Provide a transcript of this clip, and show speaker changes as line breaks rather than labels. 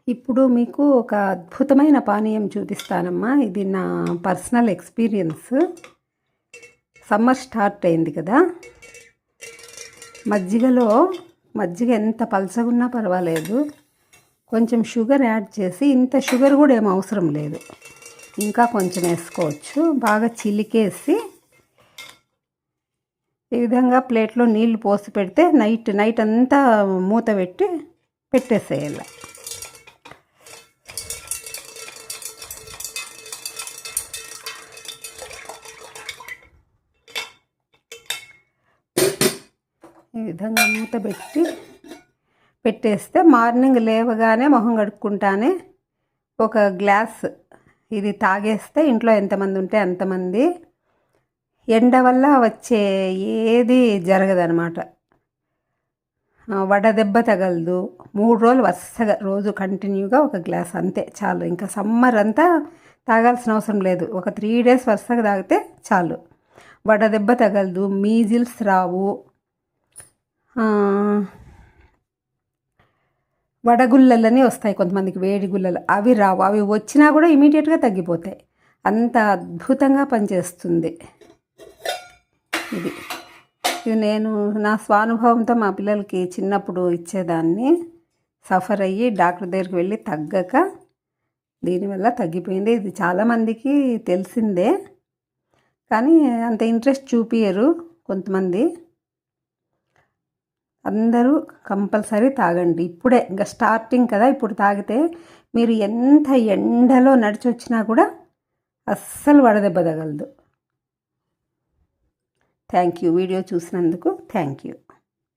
ఇప్పుడు మీకు ఒక అద్భుతమైన పానీయం చూపిస్తానమ్మా. ఇది నా పర్సనల్ ఎక్స్పీరియన్స్. సమ్మర్ స్టార్ట్ అయింది కదా, మజ్జిగ ఎంత పలచగున్నా పర్వాలేదు, కొంచెం షుగర్ యాడ్ చేసి, ఇంత షుగర్ కూడా ఏం అవసరం లేదు, ఇంకా కొంచెం వేసుకోవచ్చు. బాగా చిలికేసి ఈ విధంగా ప్లేట్లో నీళ్లు పోసి పెడితే నైట్ అంతా మూత పెట్టేసేయాలి. ఈ విధంగా మూత పెట్టేస్తే మార్నింగ్ లేవగానే మొహం కడుక్కుంటానే ఒక గ్లాస్ ఇది తాగేస్తే ఇంట్లో ఎంతమంది ఉంటే అంతమంది ఎండ వల్ల వచ్చే ఏది జరగదనమాట. వడదెబ్బ తగలదు. 3 రోజులు వరుసగా రోజు కంటిన్యూగా ఒక గ్లాస్ అంతే చాలు. ఇంకా సమ్మర్ అంతా తాగాల్సిన అవసరం లేదు. ఒక 3 డేస్ వరుసగా తాగితే చాలు. వడదెబ్బ తగలదు, మీజిల్స్ రావు, వడగుల్లలని వస్తాయి కొంతమందికి, వేడి గుల్లలు, అవి రావు. అవి వచ్చినా కూడా ఇమీడియట్గా తగ్గిపోతాయి. అంత అద్భుతంగా పనిచేస్తుంది ఇది. నేను నా స్వానుభవంతో మా పిల్లలకి చిన్నప్పుడు ఇచ్చేదాన్ని. సఫర్ అయ్యి డాక్టర్ దగ్గరికి వెళ్ళి తగ్గక దీనివల్ల తగ్గిపోయింది. ఇది చాలామందికి తెలిసిందే, కానీ అంత ఇంట్రెస్ట్ చూపియరు కొంతమంది. అందరూ కంపల్సరీ తాగండి. ఇప్పుడే ఇంకా స్టార్టింగ్ కదా, ఇప్పుడు తాగితే మీరు ఎంత ఎండలో నడిచి వచ్చినా కూడా అస్సలు వడదెబ్బ తగలదు. Thank you. వీడియో చూసినందుకు థ్యాంక్ యూ.